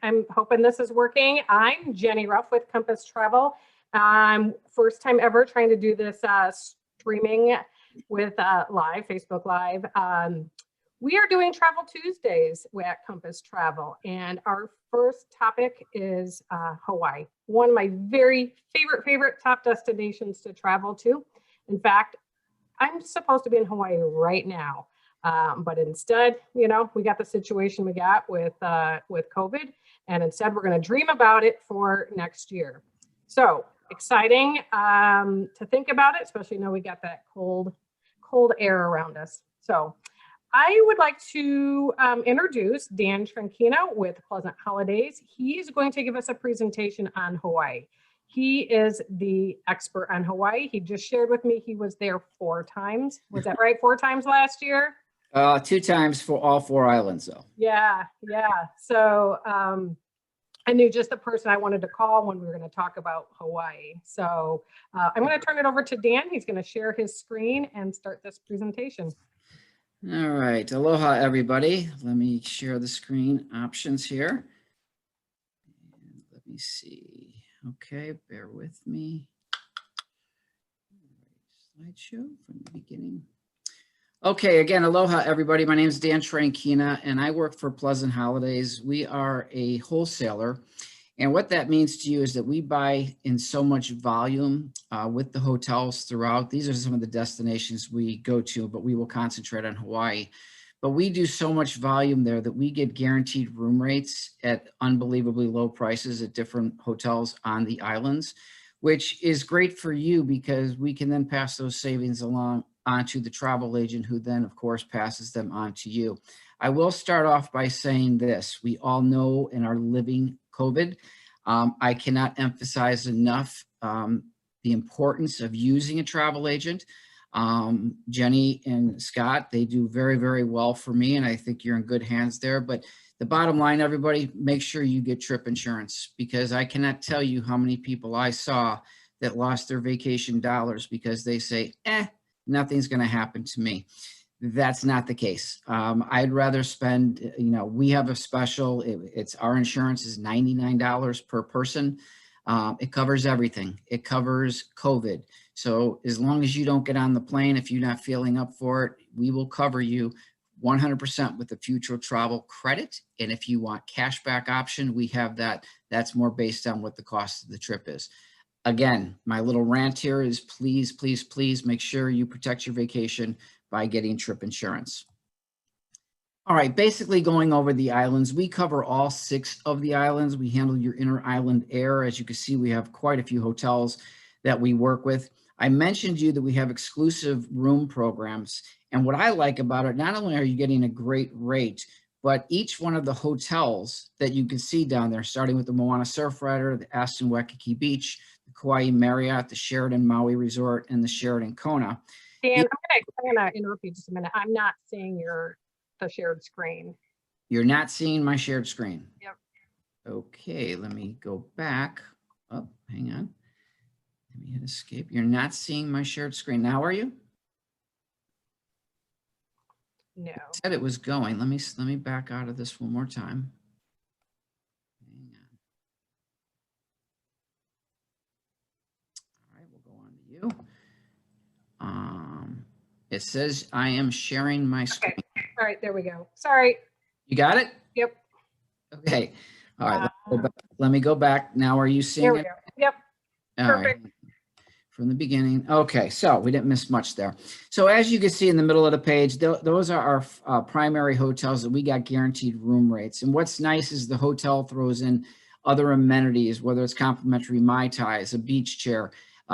I'm hoping this is working. I'm Jenny Ruff with Compass Travel. First time ever trying to do this streaming with live, Facebook Live. We are doing Travel Tuesdays at Compass Travel, and our first topic is Hawaii. One of my very favorite top destinations to travel to. In fact, I'm supposed to be in Hawaii right now, but instead, you know, we got the situation we got with COVID, and instead we're going to dream about it for next year. So exciting to think about it, especially now we got that cold air around us. So I would like to introduce Dan Trankina with Pleasant Holidays. He's going to give us a presentation on Hawaii. He is the expert on Hawaii. He just shared with me he was there 4 times. Was that right? 4 times last year? 2 times for all 4 islands, though. Yeah. So I knew just the person I wanted to call when we were going to talk about Hawaii. So I'm going to turn it over to Dan. He's going to share his screen and start this presentation. All right. Aloha, everybody. Let me share the screen options here. Let me see. Okay, bear with me. Slideshow from the beginning. Okay, again, aloha, everybody. My name is Dan Trankina, and I work for Pleasant Holidays. We are a wholesaler, and what that means to you is that we buy in so much volume with the hotels throughout. These are some of the destinations we go to, but we will concentrate on Hawaii. But we do so much volume there that we get guaranteed room rates at unbelievably low prices at different hotels on the islands, which is great for you because we can then pass those savings along onto the travel agent, who then, of course, passes them on to you. I will start off by saying this. We all know and are living COVID. I cannot emphasize enough the importance of using a travel agent. Jenny and Scott, they do very well for me, and I think you're in good hands there. But the bottom line, everybody, make sure you get trip insurance, because I cannot tell you how many people I saw that lost their vacation dollars because they say, nothing's going to happen to me. That's not the case. I'd rather spend, you know, we have a special, it's our insurance is $99 per person. It covers everything. It covers COVID. So as long as you don't get on the plane, if you're not feeling up for it, we will cover you 100% with the future travel credit. And if you want cashback option, we have that. That's more based on what the cost of the trip is. Again, my little rant here is please make sure you protect your vacation by getting trip insurance. All right, basically going over the islands, we cover all 6 of the islands. We handle your inner island air. As you can see, we have quite a few hotels that we work with. I mentioned to you that we have exclusive room programs. And what I like about it, not only are you getting a great rate, but each one of the hotels that you can see down there, starting with the Moana Surfrider, the Aston Waikiki Beach, the Kauai Marriott, the Sheraton Maui Resort, and the Sheraton Kona. Dan, I'm gonna interrupt you just a minute. I'm not seeing the shared screen. You're not seeing my shared screen? Yep. Okay, let me go back. Oh, hang on. Let me hit escape. You're not seeing my shared screen. Now are you? No. I said it was going. Let me back out of this one more time. Hang on. All right, we'll go on to you. It says I am sharing my screen. Okay. All right, there we go. Sorry. You got it? Yep. Okay. All right. Let me go back. Now, are you seeing it? There we go. Yep. All Perfect. right. From the beginning. Okay, so we didn't miss much there. So as you can see in the middle of the page, those are our primary hotels that we got guaranteed room rates. And what's nice is the hotel throws in other amenities, whether it's complimentary Mai Tais, a beach chair,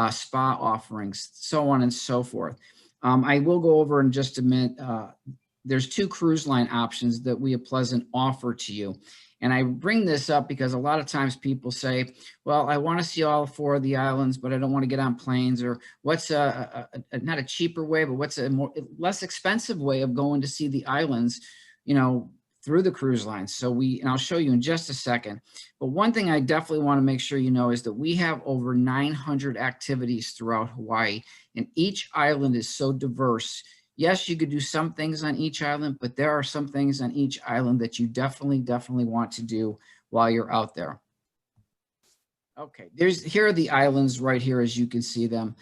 spa offerings, so on and so forth. I will go over in just a minute. There's 2 cruise line options that we at Pleasant offer to you. And I bring this up because a lot of times people say, well, I want to see all 4 of the islands, but I don't want to get on planes. Or what's not a cheaper way, but what's a less expensive way of going to see the islands, you know, through the cruise lines. So and I'll show you in just a second. But one thing I definitely want to make sure you know is that we have over 900 activities throughout Hawaii, and each island is so diverse. Yes, you could do some things on each island, but there are some things on each island that you definitely want to do while you're out there. Okay, here are the islands right here as you can see them.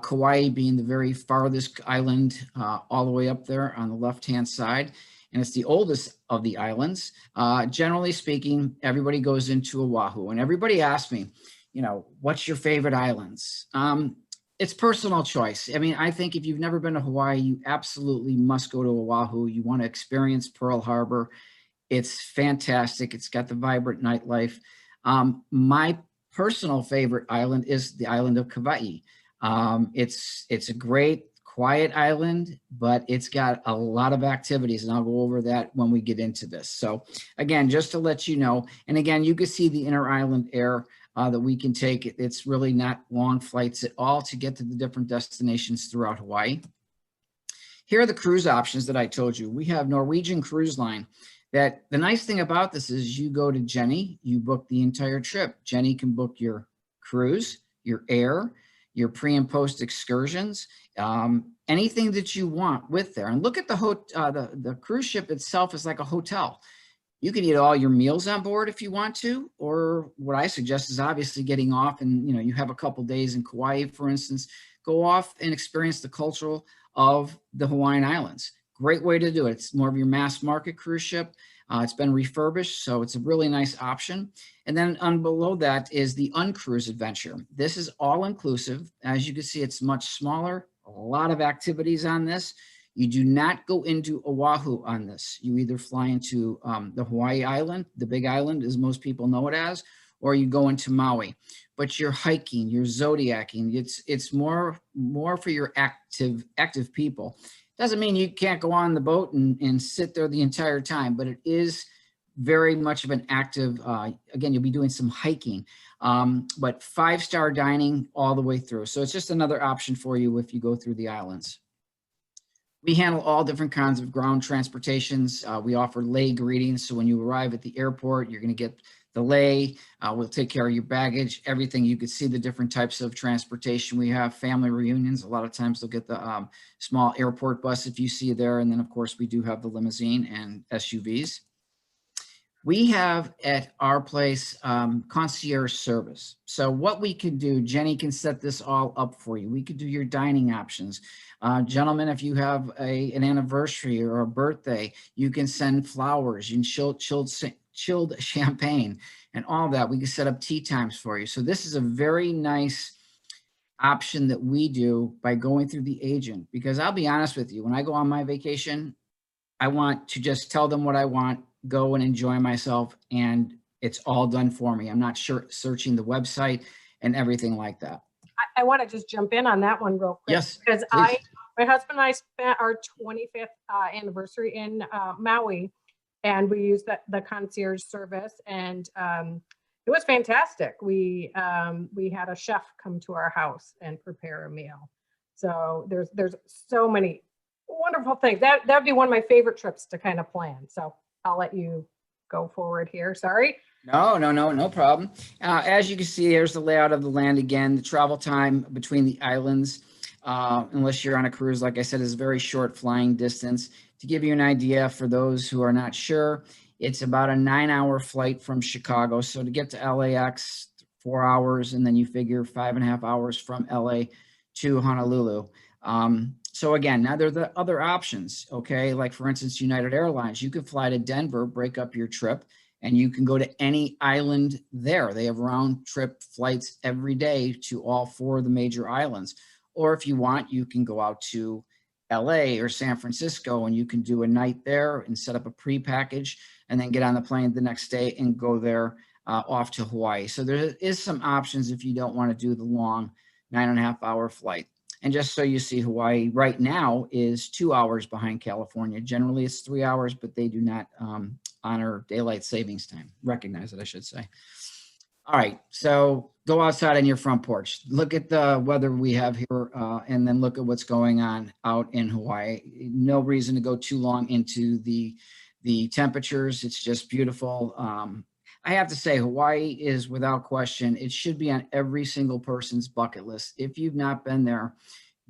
Kauai being the very farthest island all the way up there on the left-hand side. And it's the oldest of the islands. Generally speaking, everybody goes into Oahu, and everybody asks me, you know, what's your favorite islands? It's personal choice. I mean, I think if you've never been to Hawaii, you absolutely must go to Oahu. You want to experience Pearl Harbor. It's fantastic. It's got the vibrant nightlife. My personal favorite island is the island of Kauai. It's a great quiet island, but it's got a lot of activities, and I'll go over that when we get into this. So again, just to let you know, and again, you can see the inter island air that we can take. It's really not long flights at all to get to the different destinations throughout Hawaii. Here are the cruise options that I told you. We have Norwegian Cruise Line. That the nice thing about this is you go to Jenny, you book the entire trip. Jenny can book your cruise, your air, your pre and post excursions, anything that you want with there. And look at the cruise ship itself is like a hotel. You can eat all your meals on board if you want to, or what I suggest is obviously getting off and, you know, you have a couple days in Kauai, for instance, go off and experience the cultural of the Hawaiian Islands. Great way to do it. It's more of your mass market cruise ship. It's been refurbished, so it's a really nice option. And then below that is the uncruise adventure. This is all inclusive. As you can see, it's much smaller, a lot of activities on this. You do not go into Oahu on this. You either fly into the Hawaii Island, the big island as most people know it as, or you go into Maui. But you're hiking, you're zodiacking. It's more for your active people. Doesn't mean you can't go on the boat and sit there the entire time, but it is very much of an active, again, you'll be doing some hiking, but 5-star dining all the way through. So it's just another option for you if you go through the islands. We handle all different kinds of ground transportations. We offer lay greetings. So when you arrive at the airport, you're going to get the lay. We'll take care of your baggage, everything. You could see the different types of transportation. We have family reunions. A lot of times they'll get the small airport bus if you see there. And then, of course, we do have the limousine and SUVs. We have at our place concierge service. So what we can do, Jenny can set this all up for you. We could do your dining options. Gentlemen, if you have an anniversary or a birthday, you can send flowers, you can chilled champagne and all that. We can set up tea times for you. So this is a very nice option that we do by going through the agent, because I'll be honest with you, when I go on my vacation, I want to just tell them what I want, go and enjoy myself, and it's all done for me. I'm not searching the website and everything like that. I want to just jump in on that one real quick. Yes, because my husband and I spent our 25th anniversary in Maui, and we used the concierge service, and it was fantastic. We had a chef come to our house and prepare a meal. So there's so many wonderful things. That'd be one of my favorite trips to kind of plan. So I'll let you go forward here. Sorry. No problem. As you can see, here's the layout of the land again. The travel time between the islands, unless you're on a cruise, like I said, is a very short flying distance. To give you an idea, for those who are not sure, it's about a 9-hour flight from Chicago. So to get to LAX, 4 hours, and then you figure 5.5 hours from LA to Honolulu. So again, now there are the other options, okay? Like for instance, United Airlines, you can fly to Denver, break up your trip, and you can go to any island there. They have round trip flights every day to all 4 of the major islands. Or if you want, you can go out to LA or San Francisco, and you can do a night there and set up a pre-package and then get on the plane the next day and go there off to Hawaii. So there is some options if you don't want to do the long 9.5-hour flight. And just so you see, Hawaii right now is 2 hours behind California. Generally it's 3 hours, but they do not honor daylight savings time. Recognize it, I should say. All right, so go outside on your front porch. Look at the weather we have here, and then look at what's going on out in Hawaii. No reason to go too long into the temperatures. It's just beautiful. I have to say, Hawaii is without question, it should be on every single person's bucket list. If you've not been there,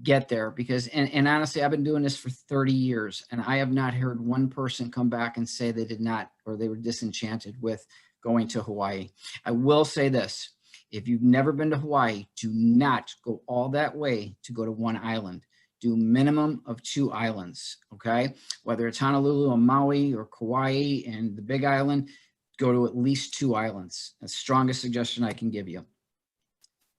get there, because, and honestly, I've been doing this for 30 years, and I have not heard one person come back and say they did not, or they were disenchanted with going to Hawaii. I will say this, if you've never been to Hawaii, do not go all that way to go to one island. Do minimum of 2 islands, okay? Whether it's Honolulu and Maui or Kauai and the Big Island, go to at least 2 islands. That's the strongest suggestion I can give you.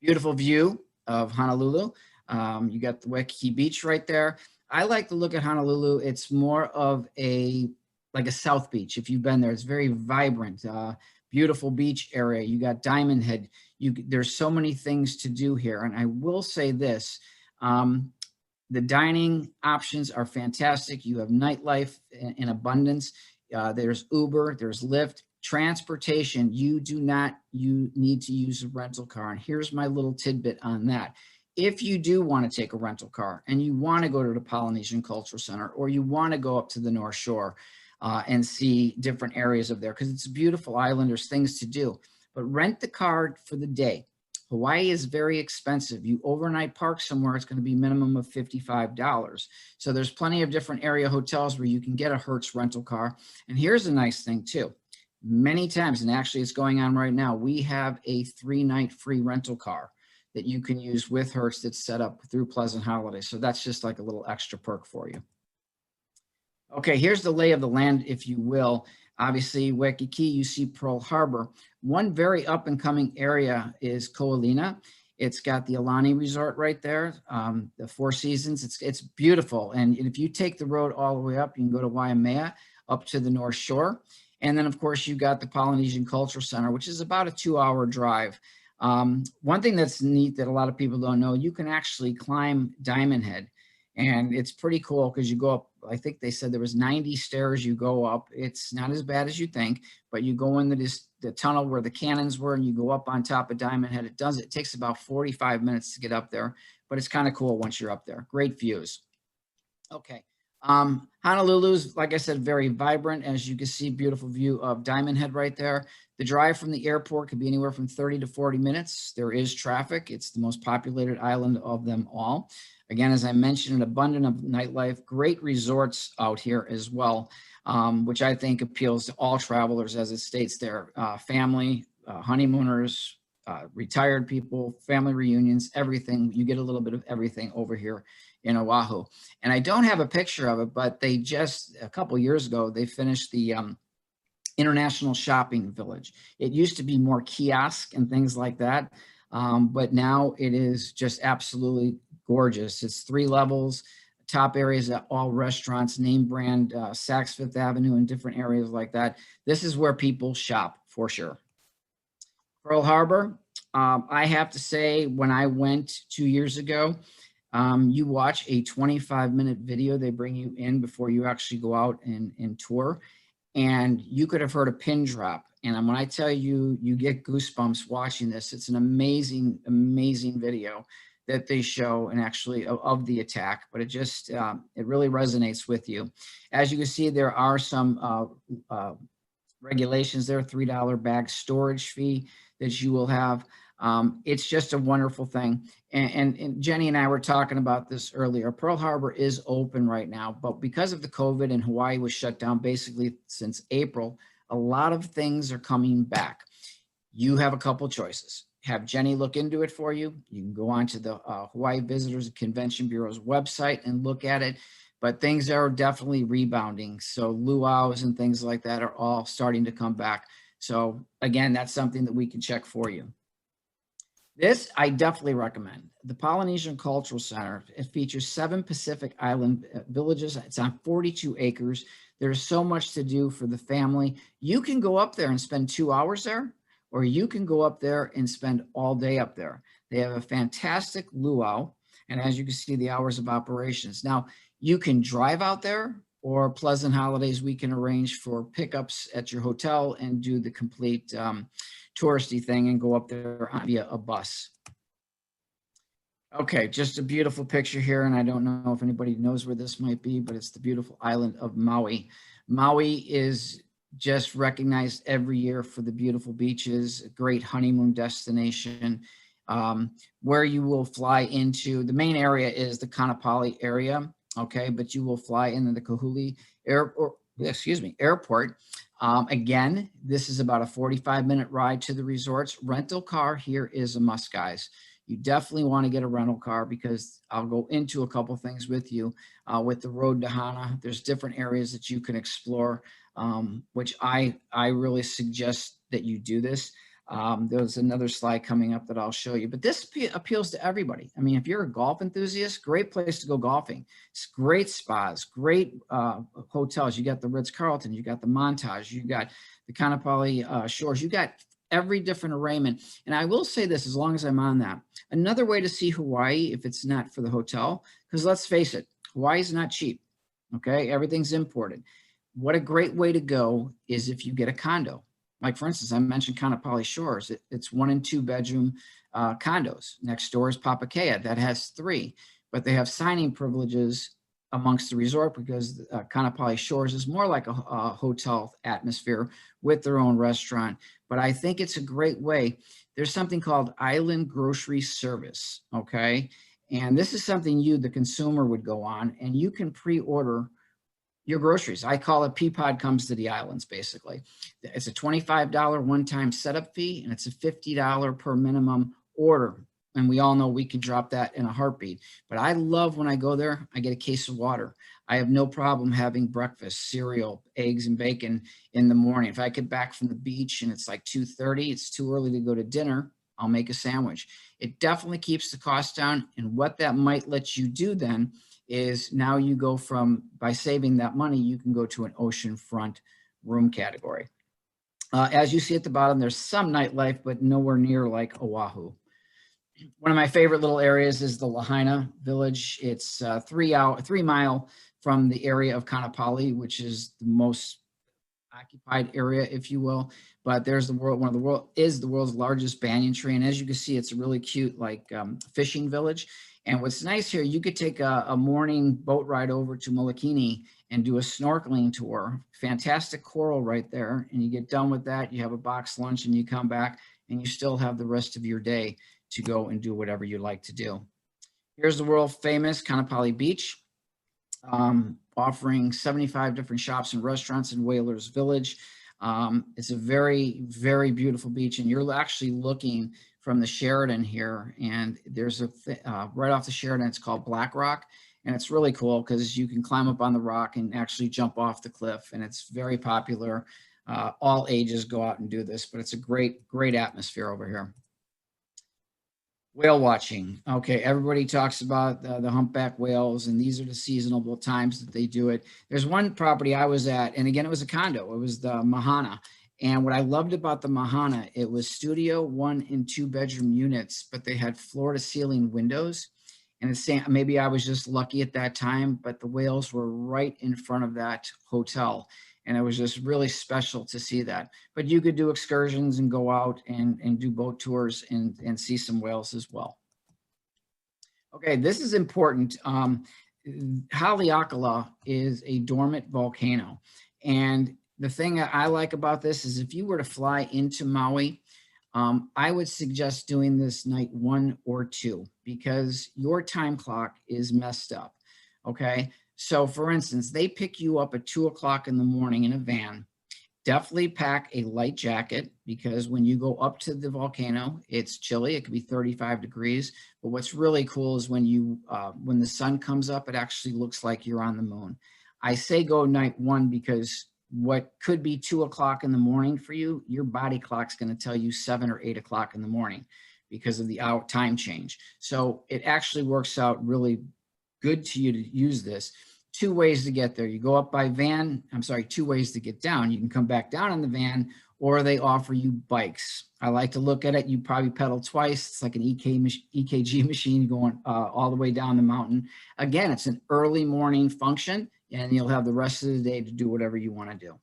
Beautiful view of Honolulu. You got the Waikiki Beach right there. I like to look at Honolulu. It's more of like a South Beach. If you've been there, it's very vibrant, beautiful beach area. You got Diamond Head. There's so many things to do here. And I will say this, the dining options are fantastic. You have nightlife in abundance. There's Uber, there's Lyft. Transportation, you need to use a rental car. And here's my little tidbit on that. If you do want to take a rental car and you want to go to the Polynesian Cultural Center, or you want to go up to the North Shore and see different areas of there, because it's a beautiful island, there's things to do, but rent the car for the day. Hawaii is very expensive. You overnight park somewhere, it's going to be minimum of $55. So there's plenty of different area hotels where you can get a Hertz rental car. And here's a nice thing too. Many times, and actually it's going on right now, we have a 3-night free rental car that you can use with Hertz that's set up through Pleasant Holidays. So that's just like a little extra perk for you. Okay, here's the lay of the land, if you will. Obviously, Waikiki, you see Pearl Harbor. One very up and coming area is Ko'olina. It's got the Alani Resort right there, the Four Seasons. It's beautiful. And if you take the road all the way up, you can go to Waimea, up to the North Shore. And then, of course, you got the Polynesian Cultural Center, which is about a 2-hour drive. One thing that's neat that a lot of people don't know, you can actually climb Diamond Head. And it's pretty cool because you go up, I think they said there was 90 stairs you go up. It's not as bad as you think, but you go into the tunnel where the cannons were and you go up on top of Diamond Head. It takes about 45 minutes to get up there, but it's kind of cool once you're up there. Great views. Okay. Honolulu's, like I said, very vibrant. As you can see, beautiful view of Diamond Head right there. The drive from the airport could be anywhere from 30 to 40 minutes. There is traffic. It's the most populated island of them all. Again, as I mentioned, an abundance of nightlife, great resorts out here as well, which I think appeals to all travelers, as it states there, family, honeymooners, retired people, family reunions, everything. You get a little bit of everything over here in Oahu. And I don't have a picture of it, but they just, a couple of years ago, they finished the International Shopping Village. It used to be more kiosk and things like that, but now it is just absolutely gorgeous. It's 3 levels, top areas at all restaurants, name brand, Saks Fifth Avenue, and different areas like that. This is where people shop for sure. Pearl Harbor, I have to say, when I went 2 years ago, you watch a 25-minute video. They bring you in before you actually go out and tour, and you could have heard a pin drop. And when I tell you, you get goosebumps watching this. It's an amazing, amazing video that they show, and actually of the attack, but it just, it really resonates with you. As you can see, there are some regulations there, $3 bag storage fee that you will have. It's just a wonderful thing. And Jenny and I were talking about this earlier. Pearl Harbor is open right now, but because of the COVID and Hawaii was shut down basically since April, a lot of things are coming back. You have a couple choices. Have Jenny look into it for you. You can go on to the Hawaii Visitors and Convention Bureau's website and look at it, but things are definitely rebounding. So luau's and things like that are all starting to come back. So again, that's something that we can check for you. This I definitely recommend. The Polynesian Cultural Center. It features 7 Pacific Island villages. It's on 42 acres. There's so much to do for the family. You can go up there and spend 2 hours there, or you can go up there and spend all day up there. They have a fantastic luau, and as you can see, the hours of operations. Now, you can drive out there, or Pleasant Holidays, we can arrange for pickups at your hotel and do the complete touristy thing and go up there via a bus. Okay, just a beautiful picture here, and I don't know if anybody knows where this might be, but it's the beautiful island of Maui. Maui is just recognized every year for the beautiful beaches, a great honeymoon destination, where you will fly into. The main area is the Kanapali area, okay, but you will fly into the Kahului airport. Again, this is about a 45-minute ride to the resorts. Rental car here is a must, guys. You definitely want to get a rental car because I'll go into a couple things with you. With the road to Hana, there's different areas that you can explore, which I really suggest that you do this. There's another slide coming up that I'll show you, but this appeals to everybody. I mean, if you're a golf enthusiast, great place to go golfing. It's great spas, great hotels. You got the Ritz-Carlton, you got the Montage, you got the Kanapali Shores, you got every different arraignment. And I will say this, as long as I'm on that, another way to see Hawaii, if it's not for the hotel, because let's face it, Hawaii is not cheap. Okay, everything's imported. What a great way to go is if you get a condo. Like, for instance, I mentioned Kanapali Shores. It's 1 and 2 bedroom condos. Next door is Papakea. That has 3, but they have signing privileges amongst the resort because Kanapali Shores is more like a hotel atmosphere with their own restaurant. But I think it's a great way. There's something called Island Grocery Service, okay? And this is something you, the consumer, would go on, and you can pre-order your groceries. I call it Peapod Comes to the Islands, basically. It's a $25 one-time setup fee, and it's a $50 per minimum order. And we all know we can drop that in a heartbeat. But I love when I go there, I get a case of water. I have no problem having breakfast, cereal, eggs, and bacon in the morning. If I get back from the beach and it's like 2:30, it's too early to go to dinner, I'll make a sandwich. It definitely keeps the cost down. And what that might let you do then is now you go from, by saving that money, you can go to an oceanfront room category. As you see at the bottom, there's some nightlife, but nowhere near like Oahu. One of my favorite little areas is the Lahaina village. It's 3 mile from the area of Kanapali, which is the most occupied area, if you will. But there's the world's largest banyan tree. And as you can see, it's a really cute, like fishing village. And what's nice here, you could take a morning boat ride over to Molokini and do a snorkeling tour. Fantastic coral right there. And you get done with that, you have a box lunch and you come back and you still have the rest of your day to go and do whatever you like to do. Here's the world famous Kanapali Beach, offering 75 different shops and restaurants in Whalers Village. It's a very, very beautiful beach, and you're actually looking from the Sheraton here, and there's a right off the Sheraton, it's called Black Rock, and it's really cool because you can climb up on the rock and actually jump off the cliff, and it's very popular. All ages go out and do this, but it's a great, great atmosphere over here. Whale watching. Okay, everybody talks about the humpback whales, and these are the seasonal times that they do it. There's one property I was at, and again, it was a condo. It was the Mahana. And what I loved about the Mahana, it was studio 1 and 2 bedroom units, but they had floor to ceiling windows. And it's saying, maybe I was just lucky at that time, but the whales were right in front of that hotel. And it was just really special to see that. But you could do excursions and go out and do boat tours and see some whales as well. Okay, this is important. Haleakala is a dormant volcano. And the thing that I like about this is if you were to fly into Maui, I would suggest doing this night 1 or 2 because your time clock is messed up, okay? So for instance, they pick you up at 2 o'clock in the morning in a van. Definitely pack a light jacket because when you go up to the volcano, it's chilly. It could be 35 degrees. But what's really cool is when the sun comes up, it actually looks like you're on the moon. I say go night 1 because what could be 2 o'clock in the morning for you, your body clock's going to tell you 7 or 8 o'clock in the morning because of the time change. So it actually works out really good to you to use this. 2 ways to get there. You go up by van. 2 ways to get down. You can come back down on the van, or they offer you bikes. I like to look at it. You probably pedal twice. It's like an EKG machine going all the way down the mountain. Again, it's an early morning function, and you'll have the rest of the day to do whatever you want to do.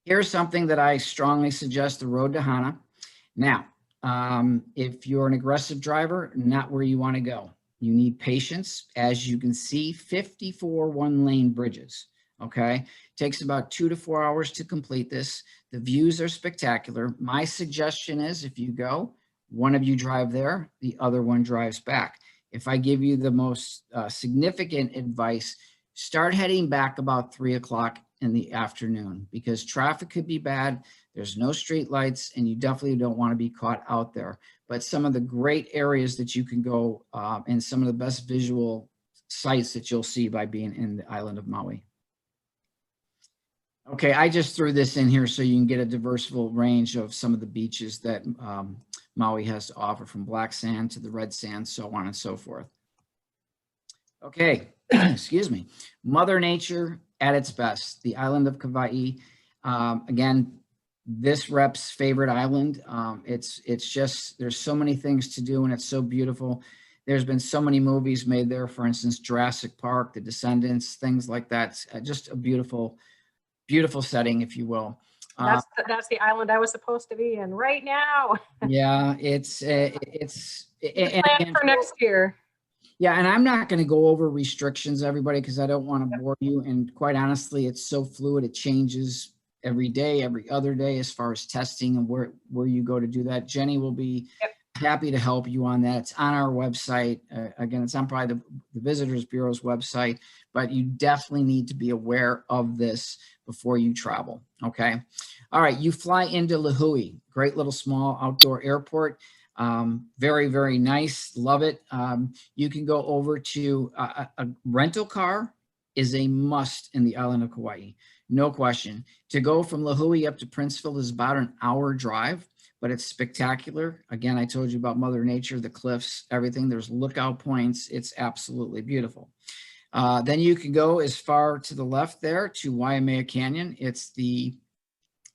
Here's something that I strongly suggest, the road to Hana. Now, if you're an aggressive driver, not where you want to go. You need patience. As you can see, 54 one-lane bridges, okay? Takes about 2 to 4 hours to complete this. The views are spectacular. My suggestion is if you go, one of you drive there, the other one drives back. If I give you the most significant advice, start heading back about 3 o'clock in the afternoon because traffic could be bad. There's no street lights and you definitely don't want to be caught out there. But some of the great areas that you can go and some of the best visual sights that you'll see by being in the island of Maui. Okay, I just threw this in here so you can get a diversified range of some of the beaches that Maui has to offer, from black sand to the red sand, so on and so forth. Okay, excuse me. Mother Nature at its best, the island of Kauai. Again, this rep's favorite island. It's just, there's so many things to do and it's so beautiful. There's been so many movies made there, for instance, Jurassic Park, The Descendants, things like that. Just a beautiful, beautiful setting, if you will. That's the island I was supposed to be in right now. Yeah, it's Plan for next year. Yeah, and I'm not going to go over restrictions, everybody, because I don't want to bore you. And quite honestly, it's so fluid. It changes every day, every other day, as far as testing and where you go to do that. Jenny will be happy to help you on that. It's on our website. Again, it's on probably the Visitors Bureau's website, but you definitely need to be aware of this before you travel. Okay. All right. You fly into Lihue, great little small outdoor airport. Very, very nice. Love it. You can go over to a rental car is a must in the island of Kauai. No question. To go from Lihue up to Princeville is about an hour drive, but it's spectacular. Again, I told you about Mother Nature, the cliffs, everything. There's lookout points. It's absolutely beautiful. Then you can go as far to the left there to Waimea Canyon. It's the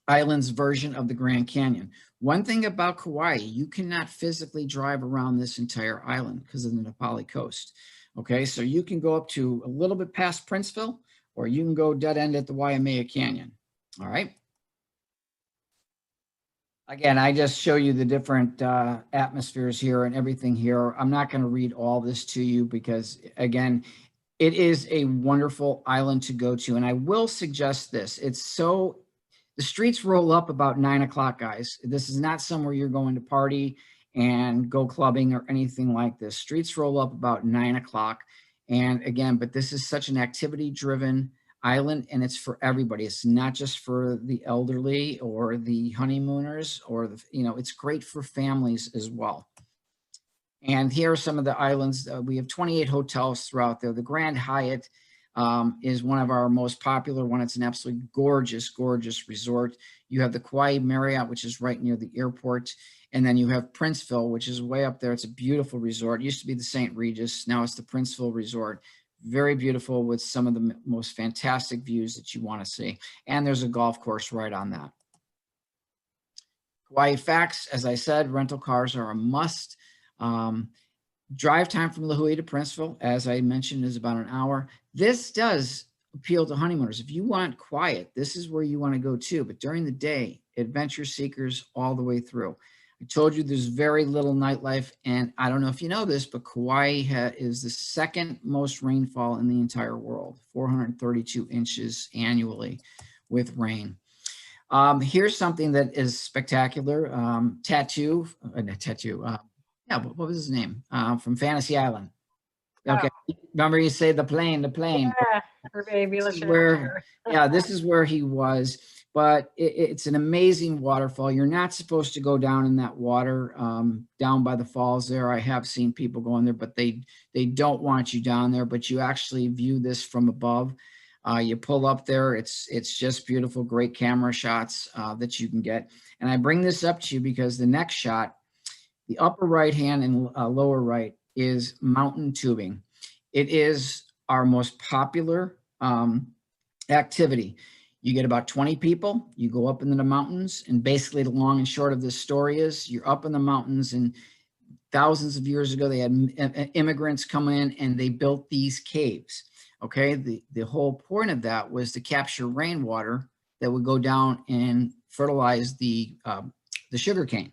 island's version of the Grand Canyon. One thing about Kauai, you cannot physically drive around this entire island because of the Nepali coast. Okay, so you can go up to a little bit past Princeville, or you can go dead end at the Waimea Canyon. All right. Again, I just show you the different atmospheres here and everything here. I'm not going to read all this to you because, again, it is a wonderful island to go to. And I will suggest this. The streets roll up about 9 o'clock, guys. This is not somewhere you're going to party and go clubbing or anything like this. Streets roll up about 9 o'clock. And again, but this is such an activity-driven island, and it's for everybody. It's not just for the elderly or the honeymooners or it's great for families as well. And here are some of the islands. We have 28 hotels throughout there. The Grand Hyatt is one of our most popular one. It's an absolutely gorgeous, gorgeous resort. You have the Kauai Marriott, which is right near the airport. And then you have Princeville, which is way up there. It's a beautiful resort. It used to be the St. Regis. Now it's the Princeville Resort. Very beautiful with some of the most fantastic views that you want to see. And there's a golf course right on that. Kauai facts, as I said, rental cars are a must. Drive time from Lihue to Princeville, as I mentioned, is about an hour. This does appeal to honeymooners. If you want quiet, this is where you want to go too. But during the day, adventure seekers all the way through. I told you there's very little nightlife, and I don't know if you know this, but Kauai is the second most rainfall in the entire world, 432 inches annually with rain. Here's something that is spectacular. What was his name? From Fantasy Island. Okay, remember you say the plane. Yeah, this is where he was. But it's an amazing waterfall. You're not supposed to go down in that water, down by the falls there. I have seen people go in there, but they don't want you down there. But you actually view this from above. You pull up there. It's just beautiful, great camera shots that you can get. And I bring this up to you because the next shot, the upper right hand and lower right, is mountain tubing. It is our most popular activity. You get about 20 people, you go up into the mountains, and basically the long and short of this story is you're up in the mountains, and thousands of years ago, they had immigrants come in and they built these caves. Okay, the whole point of that was to capture rainwater that would go down and fertilize the sugar cane.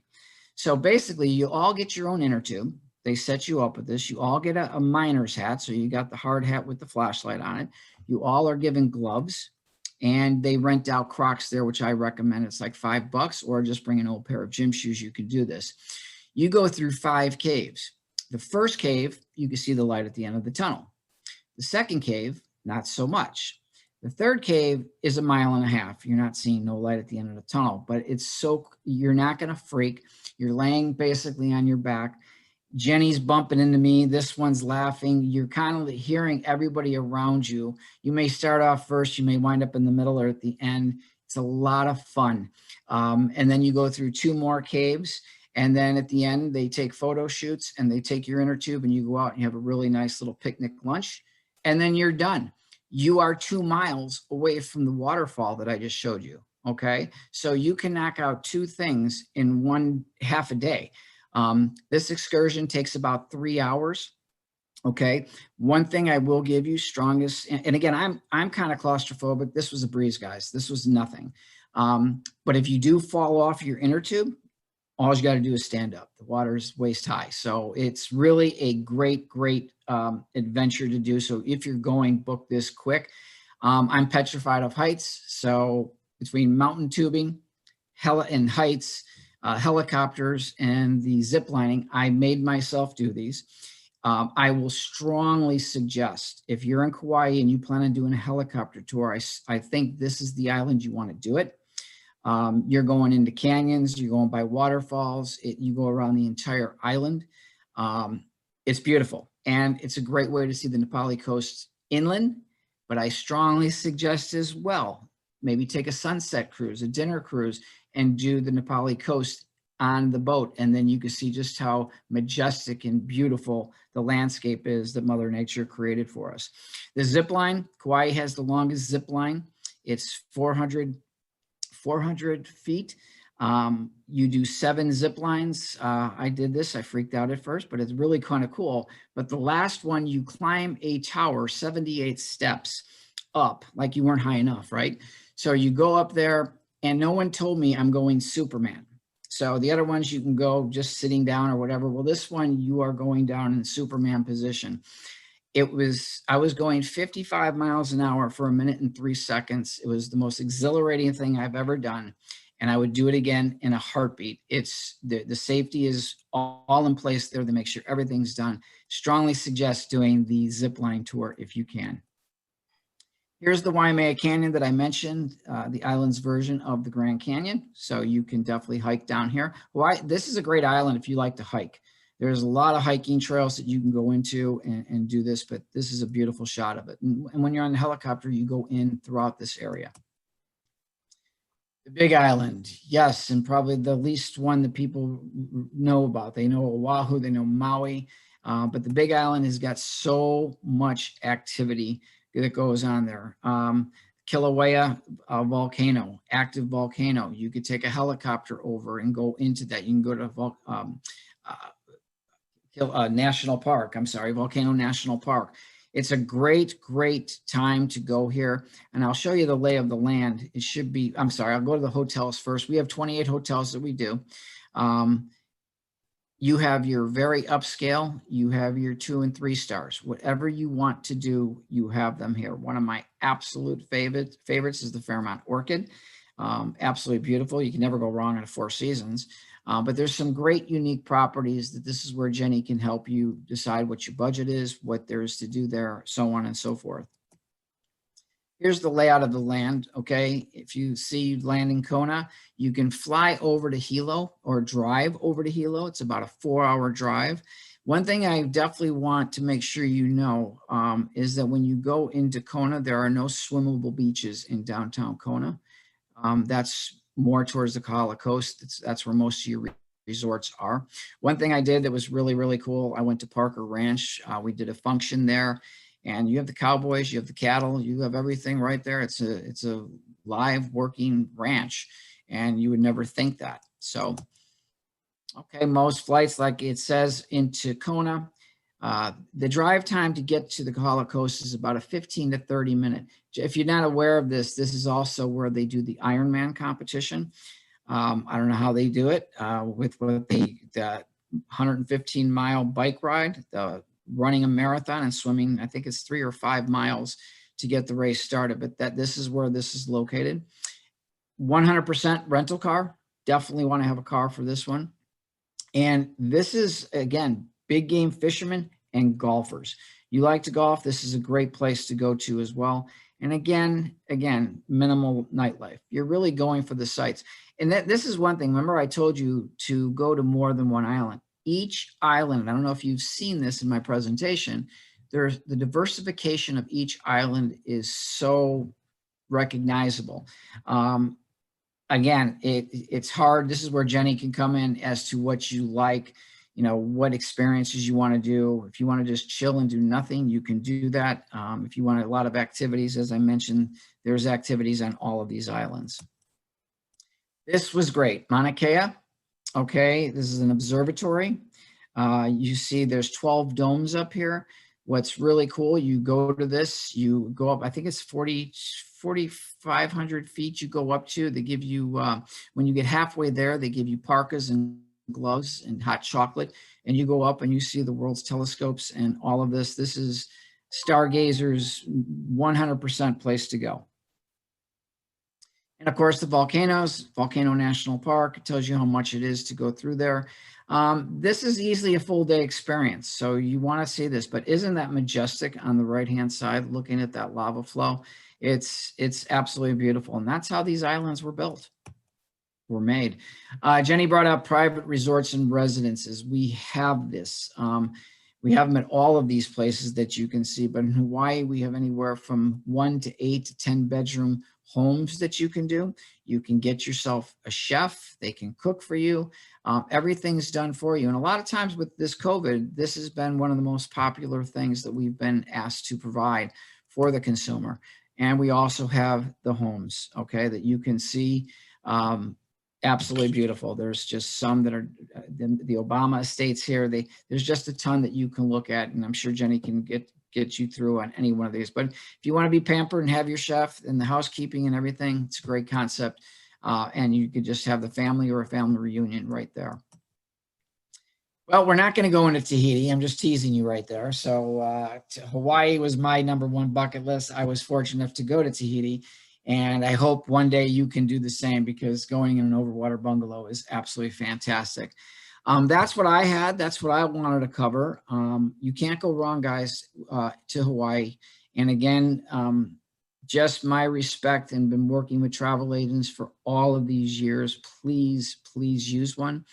So basically, you all get your own inner tube. They set you up with this. You all get a miner's hat. So you got the hard hat with the flashlight on it. You all are given gloves, and they rent out Crocs there, which I recommend. It's like $5, or just bring an old pair of gym shoes. You can do this. You go through 5 caves. The first cave, you can see the light at the end of the tunnel. The second cave, not so much. The third cave is 1.5 miles. You're not seeing no light at the end of the tunnel, but you're not going to freak. You're laying basically on your back. Jenny's bumping into me. This one's laughing. You're kind of hearing everybody around you. You may start off first. You may wind up in the middle or at the end. It's a lot of fun. And then you go through 2 more caves. And then at the end, they take photo shoots and they take your inner tube and you go out and you have a really nice little picnic lunch. And then you're done. You are 2 miles away from the waterfall that I just showed you. Okay. So you can knock out 2 things in half a day. This excursion takes about 3 hours. Okay. One thing I will give you strongest, and again, I'm kind of claustrophobic. This was a breeze, guys. This was nothing. But if you do fall off your inner tube, all you got to do is stand up. The water's waist high. So it's really a great, great adventure to do. So if you're going, book this quick. I'm petrified of heights. So between mountain tubing, and heights, helicopters, and the zip lining, I made myself do these. I will strongly suggest if you're in Kauai and you plan on doing a helicopter tour, I think this is the island you want to do it. You're going into canyons, you're going by waterfalls, you go around the entire island. It's beautiful. And it's a great way to see the Nepali coast inland, but I strongly suggest as well, maybe take a sunset cruise, a dinner cruise, and do the Nepali coast on the boat. And then you can see just how majestic and beautiful the landscape is that Mother Nature created for us. The zip line, Kauai has the longest zip line. It's 400 feet. You do 7 zip lines. I did this, I freaked out at first, but it's really kind of cool. But the last one, you climb a tower, 78 steps up, like you weren't high enough, right? So you go up there and no one told me I'm going Superman. So the other ones you can go just sitting down or whatever. Well, this one you are going down in Superman position. I was going 55 miles an hour for 1 minute and 3 seconds. It was the most exhilarating thing I've ever done. And I would do it again in a heartbeat. It's the safety is all in place there to make sure everything's done. Strongly suggest doing the zip line tour if you can. Here's the Waimea Canyon that I mentioned, the island's version of the Grand Canyon. So you can definitely hike down here. This is a great island if you like to hike. There's a lot of hiking trails that you can go into and do this, but this is a beautiful shot of it. And when you're on the helicopter, you go in throughout this area. The Big Island, yes, and probably the least one that people know about. They know Oahu, they know Maui, but the Big Island has got so much activity that goes on there. Kilauea volcano, active volcano. You could take a helicopter over and go into that. You can go to National Park. I'm sorry, Volcano National Park. It's a great, great time to go here. And I'll show you the lay of the land. It should be, I'm sorry, I'll go to the hotels first. We have 28 hotels that we do. You have your very upscale, you have your 2 and 3 stars. Whatever you want to do, you have them here. One of my absolute favorites is the Fairmont Orchid. Absolutely beautiful. You can never go wrong in a Four Seasons. But there's some great unique properties that this is where Jenny can help you decide what your budget is, what there is to do there, so on and so forth. Here's the layout of the land, okay? If you see land in Kona, you can fly over to Hilo or drive over to Hilo. It's about a 4-hour drive. One thing I definitely want to make sure you know is that when you go into Kona, there are no swimmable beaches in downtown Kona. That's more towards the Kahala coast. That's where most of your resorts are. One thing I did that was really, really cool, I went to Parker Ranch. We did a function there. And you have the cowboys, you have the cattle, you have everything right there. It's a live working ranch, and you would never think that. So, okay, most flights, like it says, into Kona, the drive time to get to the Kahala coast is about a 15 to 30 minute. If you're not aware of this, this is also where they do the Ironman competition. I don't know how they do it with the 115-mile bike ride, running a marathon and swimming, I think it's 3 or 5 miles to get the race started, but this is where this is located. 100% rental car. Definitely want to have a car for this one. And this is, again, big game fishermen and golfers. You like to golf, this is a great place to go to as well. And again, minimal nightlife. You're really going for the sights. And this is one thing. Remember, I told you to go to more than one island. Each island, I don't know if you've seen this in my presentation, the diversification of each island is so recognizable. Again, it's hard. This is where Jenny can come in as to what you like, you know, what experiences you want to do. If you want to just chill and do nothing, you can do that. If you want a lot of activities, as I mentioned, there's activities on all of these islands. This was great. Mauna Kea, okay, this is an observatory. You see there's 12 domes up here. What's really cool, you go to this, you go up, I think it's 4,500 feet you go up to. They give you, when you get halfway there, they give you parkas and gloves and hot chocolate, and you go up and you see the world's telescopes and all of this. This is stargazers 100% place to go. And of course, the volcanoes, Volcano National Park, it tells you how much it is to go through there. This is easily a full day experience. So you want to see this, but isn't that majestic on the right-hand side, looking at that lava flow? It's absolutely beautiful. And that's how these islands were built, were made. Jenny brought up private resorts and residences. We have this. We have them at all of these places that you can see, but in Hawaii, we have anywhere from 1 to 8 to 10 bedroom homes that you can do. You can get yourself a chef. They can cook for you. Everything's done for you. And a lot of times with this COVID, this has been one of the most popular things that we've been asked to provide for the consumer. And we also have the homes, okay, that you can see. Absolutely beautiful. There's just some that are the Obama estates here. There's just a ton that you can look at, and I'm sure Jenny can get you through on any one of these. But if you want to be pampered and have your chef and the housekeeping and everything, it's a great concept. And you could just have the family or a family reunion right there. Well, we're not going to go into Tahiti. I'm just teasing you right there. So Hawaii was my #1 bucket list. I was fortunate enough to go to Tahiti. And I hope one day you can do the same, because going in an overwater bungalow is absolutely fantastic. That's what I had. That's what I wanted to cover. You can't go wrong, guys, to Hawaii. And again, just my respect, and been working with travel agents for all of these years. Please, please use one.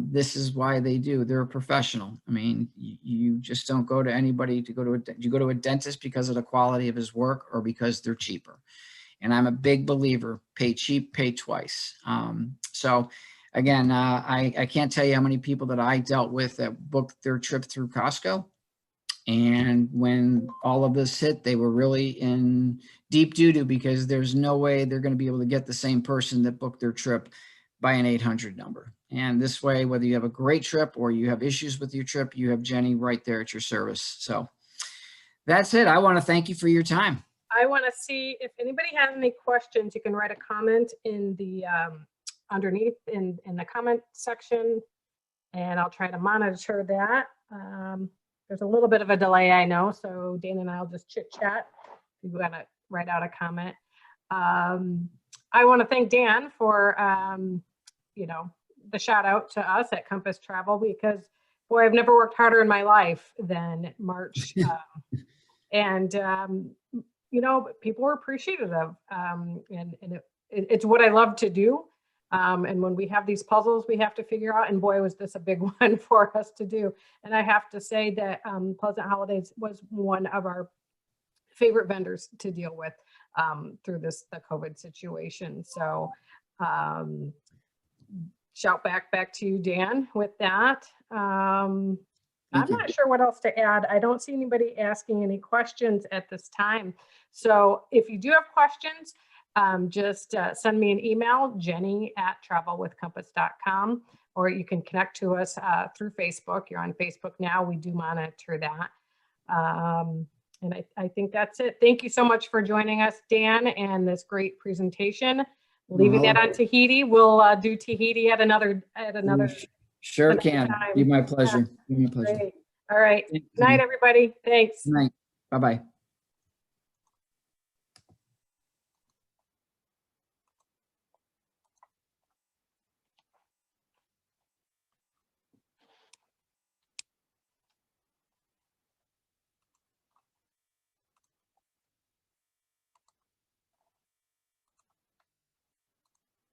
This is why they do. They're a professional. I mean, you just don't go to anybody to go to you go to a dentist because of the quality of his work or because they're cheaper. And I'm a big believer, pay cheap, pay twice. So again, I can't tell you how many people that I dealt with that booked their trip through Costco. And when all of this hit, they were really in deep doo-doo, because there's no way they're going to be able to get the same person that booked their trip by an 800 number. And this way, whether you have a great trip or you have issues with your trip, you have Jenny right there at your service. So that's it. I want to thank you for your time. I want to see if anybody has any questions. You can write a comment in the underneath in the comment section, and I'll try to monitor that. There's a little bit of a delay, I know, so Dan and I'll just chit chat. If you want to write out a comment. I want to thank Dan for you know, the shout out to us at Compass Travel, because boy, I've never worked harder in my life than March. You know, people were appreciative of, and it's what I love to do. And when we have these puzzles we have to figure out, and boy, was this a big one for us to do. And I have to say that Pleasant Holidays was one of our favorite vendors to deal with through the COVID situation. So shout back to you, Dan, with that. I'm not sure what else to add. I don't see anybody asking any questions at this time. So if you do have questions, just send me an email, jenny@travelwithcompass.com, or you can connect to us through Facebook. You're on Facebook now. We do monitor that. And I think that's it. Thank you so much for joining us, Dan, and this great presentation. Leaving that on Tahiti. We'll do Tahiti at another. Sure can. Be my pleasure. Yeah. Be my pleasure. Great. All right. Good night, everybody. Thanks. Good night. Bye-bye.